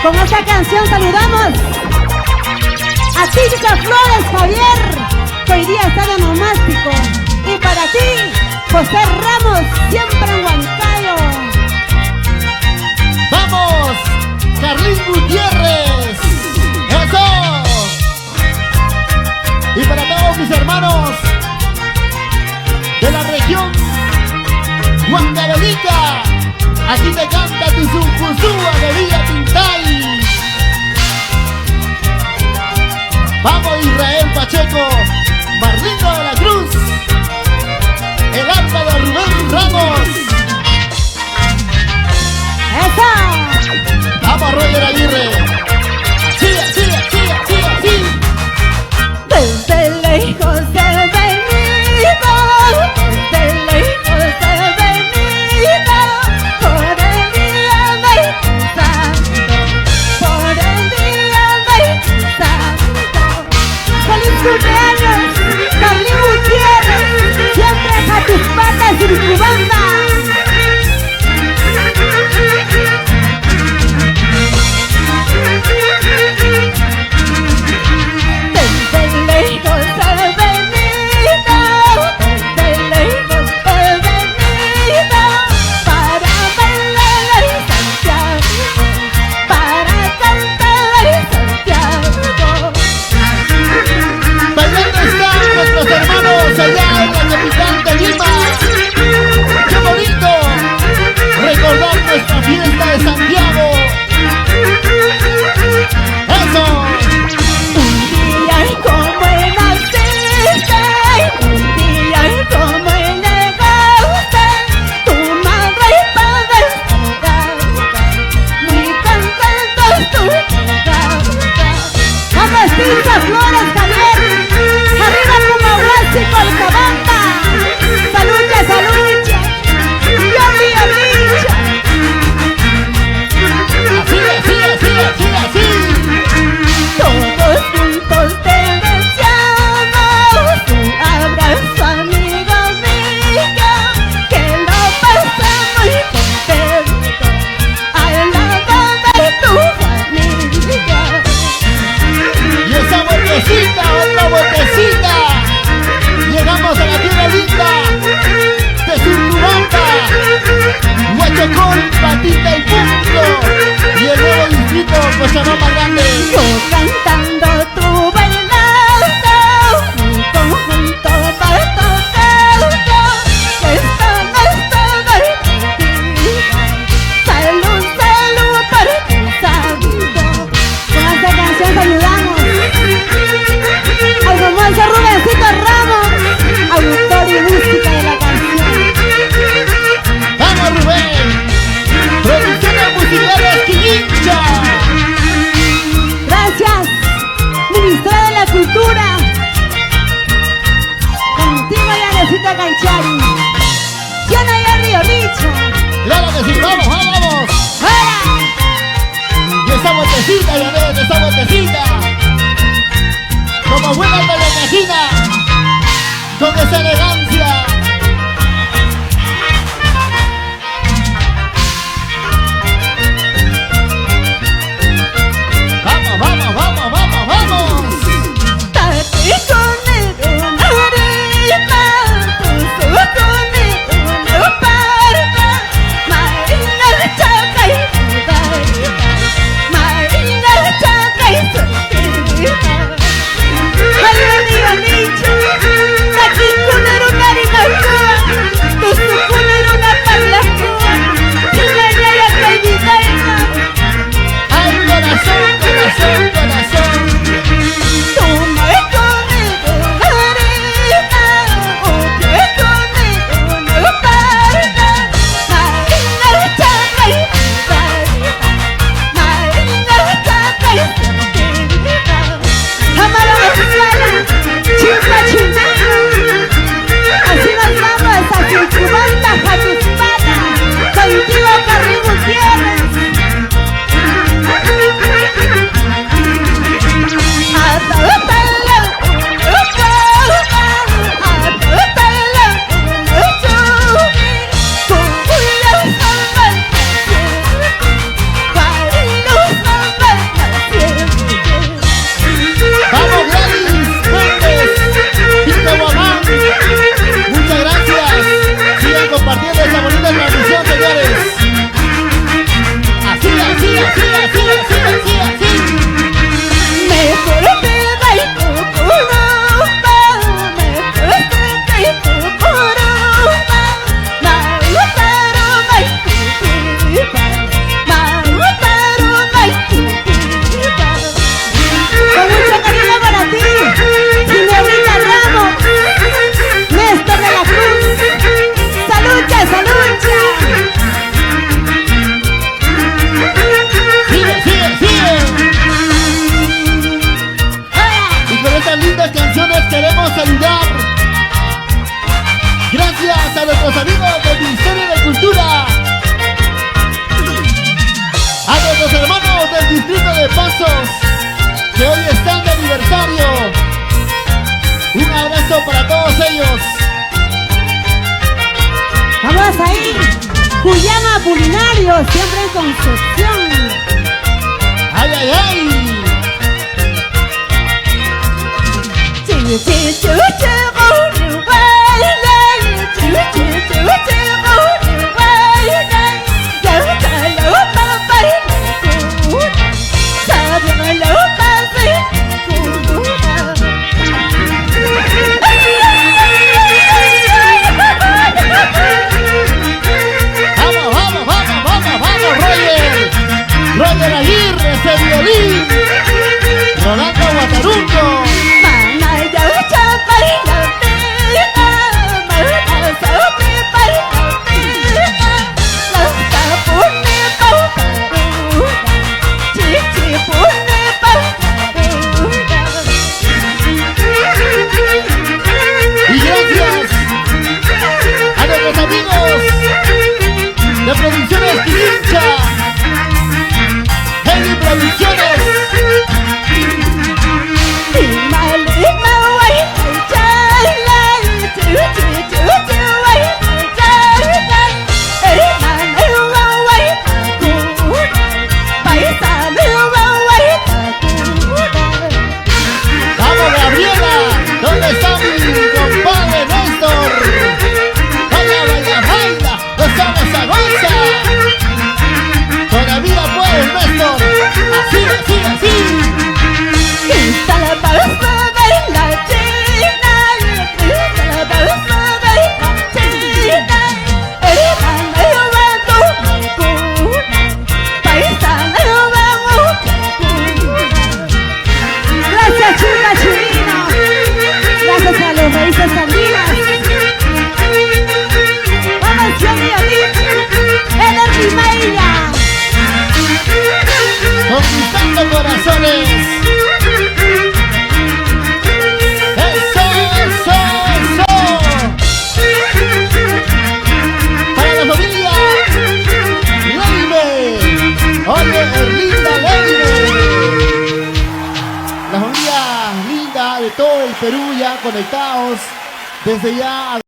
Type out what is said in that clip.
Con esta canción saludamos a Típica Flores Javier, que hoy día está de nomástico. Y para ti, José Ramos, siempre en Huancayo. ¡Vamos! Carlín Gutiérrez. ¡Eso! Y para todos mis hermanos de la región Huancavelica, aquí te canta tu Zunjuzúa de Villa Pintay. Vamos Israel Pacheco, Marlino de la Cruz, el arpa de Rubén Ramos. ¡Eso! Vamos Roger Aguirre. Sigue, sigue, sigue, sigue, sigue. Desde lejos he venido, desde lejos he venido, por el día de tu santo, por el día de tu santo. ¡Feliz cumpleaños, Carlín Gutiérrez! Siempre a tus patas y tu banda. Allá en la capital de Lima. ¡Qué bonito! Recordar nuestra fiesta de Santiago. ¡Eso! Un día como en Alciste, un día como en Negoste, tu madre y padre muy contentos tú llegaste. ¡Vamos, Típica Flores Javier! ¡Arriba Pumahuasi y Colcabamba! ¡Salucha, salucha! ¡Yoli, yolicha! Así, así, así, así, así. Todos juntos te deseamos un abrazo, amigo mío, que lo pases muy contento al lado de tu familia. Y esa vueltecita, otra vueltecita. Llegamos a la tierra linda de Surcubamba, Huachocol, Patita y Punto, y el nuevo distrito Cochabamba Grande. Yo cantando, tú bailando, un conjunto para tocando, esta noche doy contigo. Salud, salud por tu santo. Con esta canción saludamos al famoso Rubencito Ramos, autor y música de la canción. ¡Vamos Rubén! Producciones musicales Quilincha. Gracias, Ministerio de la Cultura. Contigo ya necesito Canchari. Llena ya Río Licha. ¡Claro que sí! ¡Vamos, vamos! ¡Fuera! Y esa vueltecita, ya ves, esa vueltecita. Como buena te lo imagina, con esa elegancia. Vamos, vamos, vamos, vamos, vamos. Tati con una rima, tu con una parma, marina chaca y tu marina chaca y tu Río Licha, aquí con una hermosos que hoy están de aniversario. Un abrazo para todos ellos. Vamos ahí, Julián Apolinario, siempre en Concepción. ¡Ay, ay, ay! Roger Aguirre, ese violín. Rolando Guatarunco. Y gracias a nuestros amigos de Producciones Quirincha. Producciones. Vamos, Gabriela, ¿dónde está mi compadre Néstor? Baila, baila, baila, gozamos a goza. Todavía puedes, Néstor. Así, así, así. Está la pausa de la China, está la pausa de la China. Gracias, Chuta Churino. Gracias a los raíces andinas. Vamos, yo violín, Eder Rimeira. Conquistando corazones. Eso, eso, eso. Para la familia Leire. Oye, linda Leire. La familia linda de todo el Perú ya conectados desde ya.